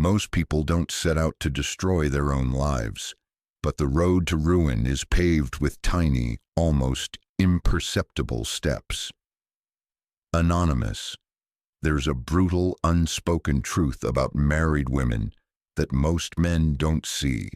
Most people don't set out to destroy their own lives, but the road to ruin is paved with tiny, almost imperceptible steps. Anonymous. There's a brutal, unspoken truth about married women that most men don't see.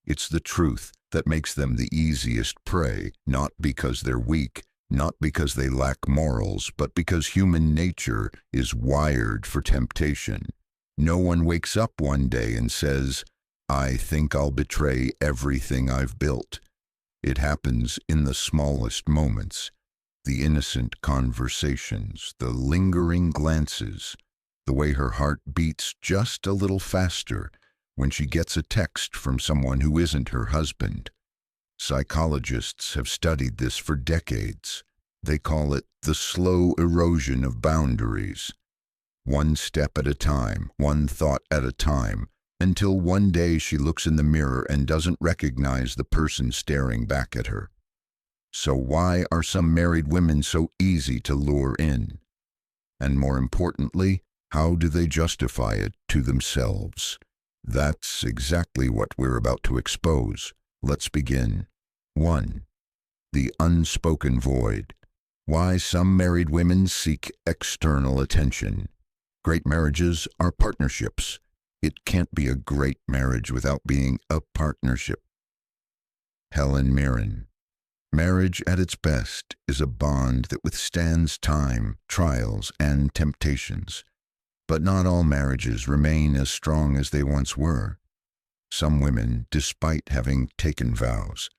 It's the truth that makes them the easiest prey, not because they're weak, not because they lack morals, but because human nature is wired for temptation. No one wakes up one day and says, "I think I'll betray everything I've built." It happens in the smallest moments, the innocent conversations, the lingering glances, the way her heart beats just a little faster when she gets a text from someone who isn't her husband. Psychologists have studied this for decades. They call it the slow erosion of boundaries. One step at a time, one thought at a time, until one day she looks in the mirror and doesn't recognize the person staring back at her. So why are some married women so easy to lure in? And more importantly, how do they justify it to themselves? That's exactly what we're about to expose. Let's begin. 1. The unspoken void. Why some married women seek external attention. Great marriages are partnerships. It can't be a great marriage without being a partnership. Helen Mirren. Marriage at its best is a bond that withstands time, trials, and temptations. But not all marriages remain as strong as they once were. Some women, despite having taken vows,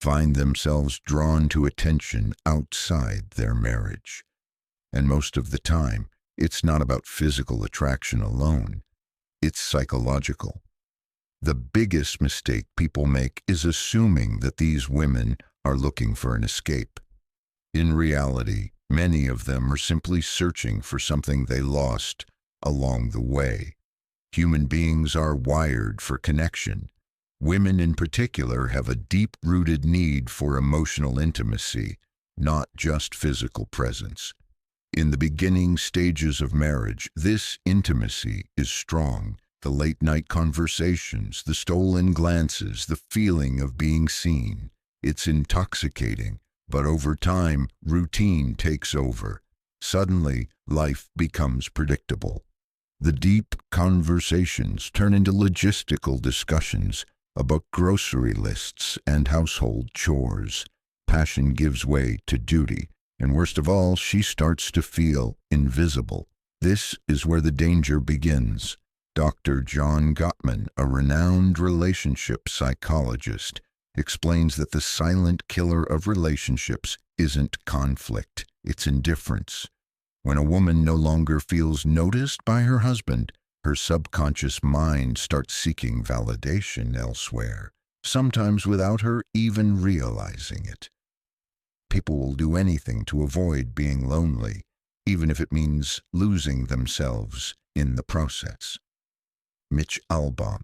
find themselves drawn to attention outside their marriage. And most of the time, it's not about physical attraction alone. It's psychological. The biggest mistake people make is assuming that these women are looking for an escape. In reality, many of them are simply searching for something they lost along the way. Human beings are wired for connection. Women in particular have a deep-rooted need for emotional intimacy, not just physical presence. In the beginning stages of marriage, this intimacy is strong. The late-night conversations, the stolen glances, the feeling of being seen. It's intoxicating, but over time, routine takes over. Suddenly, life becomes predictable. The deep conversations turn into logistical discussions about grocery lists and household chores. Passion gives way to duty, and worst of all, she starts to feel invisible. This is where the danger begins. Dr. John Gottman, a renowned relationship psychologist, explains that the silent killer of relationships isn't conflict, it's indifference. When a woman no longer feels noticed by her husband, her subconscious mind starts seeking validation elsewhere, sometimes without her even realizing it. People will do anything to avoid being lonely, even if it means losing themselves in the process. Mitch Albom.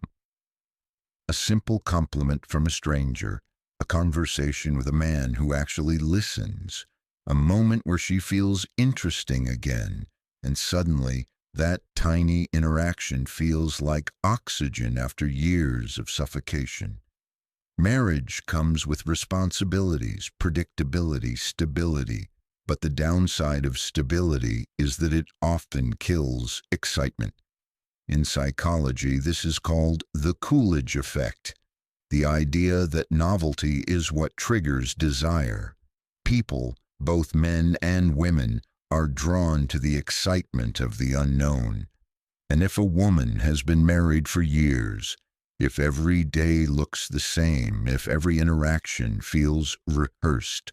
A simple compliment from a stranger, a conversation with a man who actually listens, a moment where she feels interesting again, and suddenly that tiny interaction feels like oxygen after years of suffocation. Marriage comes with responsibilities, predictability, stability, but the downside of stability is that it often kills excitement. In psychology, this is called the Coolidge effect, the idea that novelty is what triggers desire. People, both men and women, are drawn to the excitement of the unknown. And if a woman has been married for years, if every day looks the same, if every interaction feels rehearsed,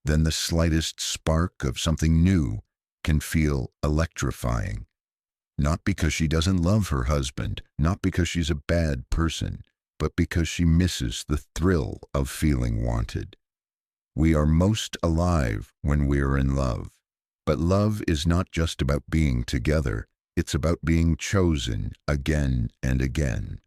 then the slightest spark of something new can feel electrifying. Not because she doesn't love her husband, not because she's a bad person, but because she misses the thrill of feeling wanted. We are most alive when we are in love. But love is not just about being together, it's about being chosen again and again.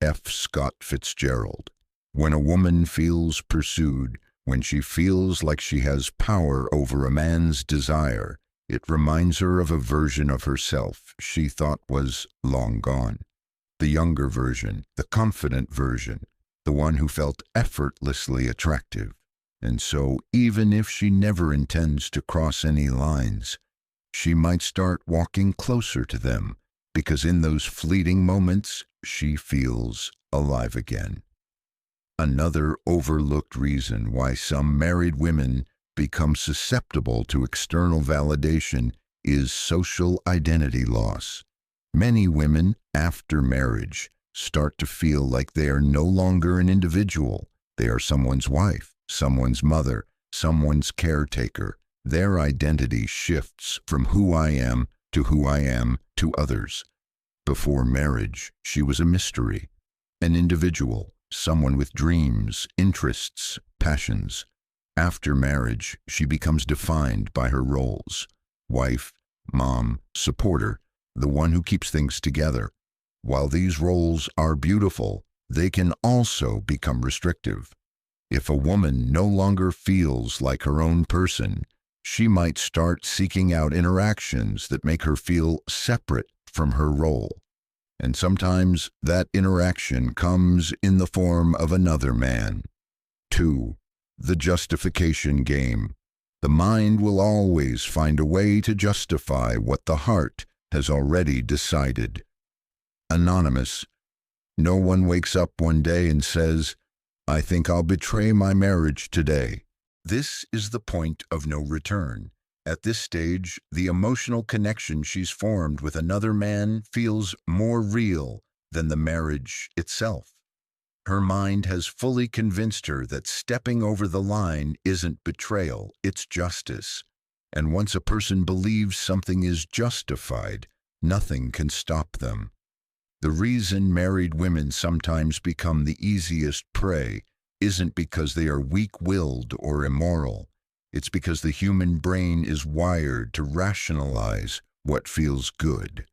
F. Scott Fitzgerald. When a woman feels pursued, when she feels like she has power over a man's desire, It reminds her of a version of herself she thought was long gone. The younger version, the confident version, the one who felt effortlessly attractive. And so, even if she never intends to cross any lines, she might start walking closer to them, because in those fleeting moments, she feels alive again. Another overlooked reason why some married women become susceptible to external validation is social identity loss. Many women, after marriage, start to feel like they are no longer an individual. They are someone's wife, someone's mother, someone's caretaker. Their identity shifts from who I am to others. Before marriage, she was a mystery, an individual, someone with dreams, interests, passions. After marriage, she becomes defined by her roles: wife, mom, supporter, the one who keeps things together. While these roles are beautiful, they can also become restrictive. If a woman no longer feels like her own person, she might start seeking out interactions that make her feel separate from her role. And sometimes that interaction comes in the form of another man. 2. The justification game. The mind will always find a way to justify what the heart has already decided. Anonymous. No one wakes up one day and says, "I think I'll betray my marriage today." This is the point of no return. At this stage, the emotional connection she's formed with another man feels more real than the marriage itself. Her mind has fully convinced her that stepping over the line isn't betrayal, it's justice. And once a person believes something is justified, nothing can stop them. The reason married women sometimes become the easiest prey isn't because they are weak-willed or immoral. It's because the human brain is wired to rationalize what feels good.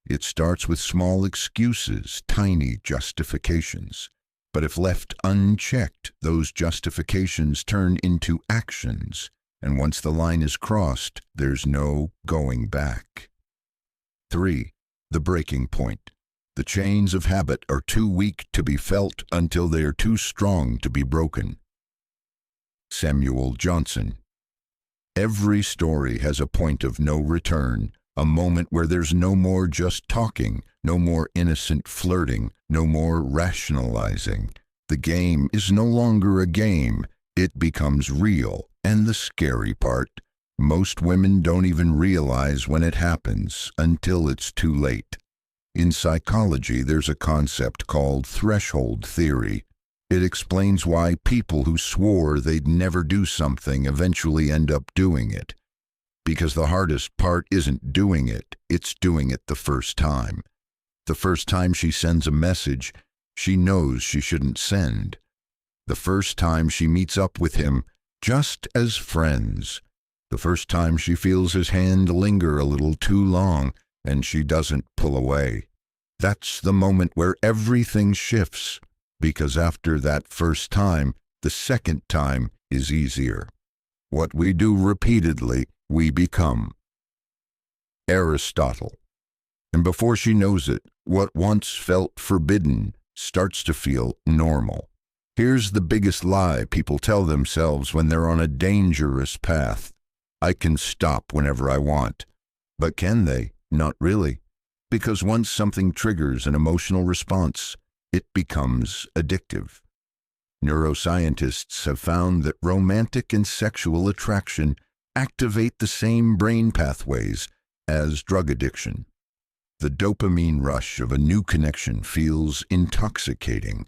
It starts with small excuses, tiny justifications. But if left unchecked, those justifications turn into actions. And once the line is crossed, there's no going back. 3. The breaking point. The chains of habit are too weak to be felt until they are too strong to be broken. Samuel Johnson. Every story has a point of no return, a moment where there's no more just talking, no more innocent flirting, no more rationalizing. The game is no longer a game, it becomes real. And the scary part, most women don't even realize when it happens until it's too late. In psychology, there's a concept called threshold theory. It explains why people who swore they'd never do something eventually end up doing it. Because the hardest part isn't doing it, it's doing it the first time. The first time she sends a message she knows she shouldn't send. The first time she meets up with him just as friends. The first time she feels his hand linger a little too long and she doesn't pull away. That's the moment where everything shifts, because after that first time, the second time is easier. What we do repeatedly, we become. Aristotle. And before she knows it, what once felt forbidden starts to feel normal. Here's the biggest lie people tell themselves when they're on a dangerous path. I can stop whenever I want. But can they? Not really. Because once something triggers an emotional response, it becomes addictive. Neuroscientists have found that romantic and sexual attraction activate the same brain pathways as drug addiction. The dopamine rush of a new connection feels intoxicating,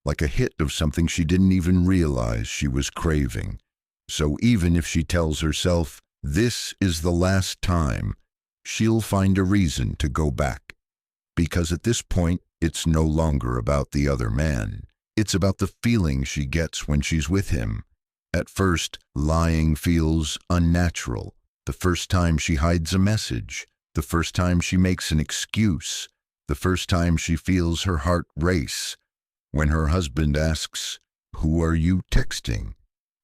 like a hit of something she didn't even realize she was craving. So even if she tells herself, "This is the last time," she'll find a reason to go back. Because at this point, it's no longer about the other man. It's about the feeling she gets when she's with him. At first, lying feels unnatural. The first time she hides a message, the first time she makes an excuse, the first time she feels her heart race. When her husband asks, "Who are you texting?"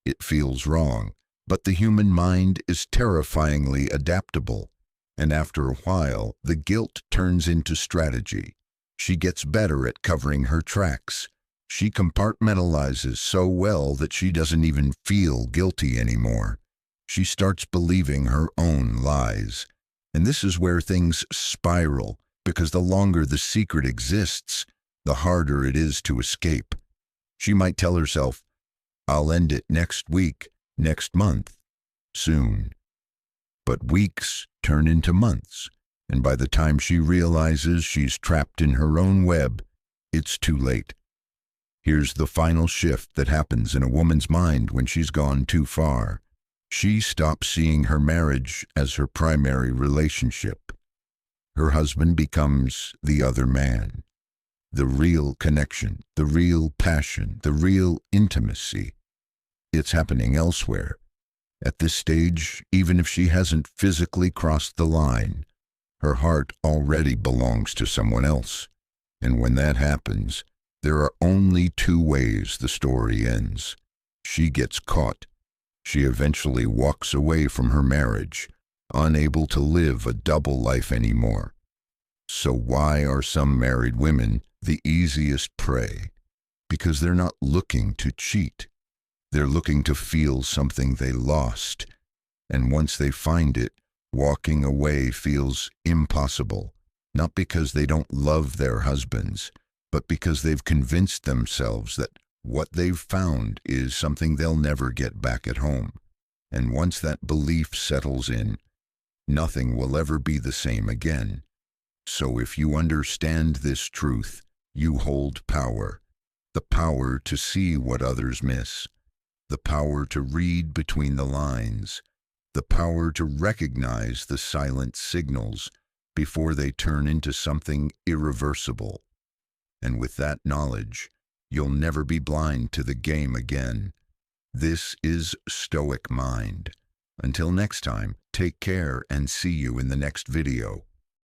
it feels wrong. But the human mind is terrifyingly adaptable, and after a while, the guilt turns into strategy. She gets better at covering her tracks. She compartmentalizes so well that she doesn't even feel guilty anymore. She starts believing her own lies. And this is where things spiral, because the longer the secret exists, the harder it is to escape. She might tell herself, "I'll end it next week, next month, soon." But weeks turn into months, and by the time she realizes she's trapped in her own web, it's too late. Here's the final shift that happens in a woman's mind when she's gone too far. She stops seeing her marriage as her primary relationship. Her husband becomes the other man. The real connection, the real passion, the real intimacy. It's happening elsewhere. At this stage, even if she hasn't physically crossed the line, her heart already belongs to someone else. And when that happens, there are only two ways the story ends. She gets caught. She eventually walks away from her marriage, unable to live a double life anymore. So why are some married women the easiest prey? Because they're not looking to cheat. They're looking to feel something they lost. And once they find it, walking away feels impossible. Not because they don't love their husbands, but because they've convinced themselves that what they've found is something they'll never get back at home. And once that belief settles in, nothing will ever be the same again. So if you understand this truth, you hold power. The power to see what others miss. The power to read between the lines. The power to recognize the silent signals before they turn into something irreversible. And with that knowledge, you'll never be blind to the game again. This is Stoic Mind. Until next time, take care and see you in the next video.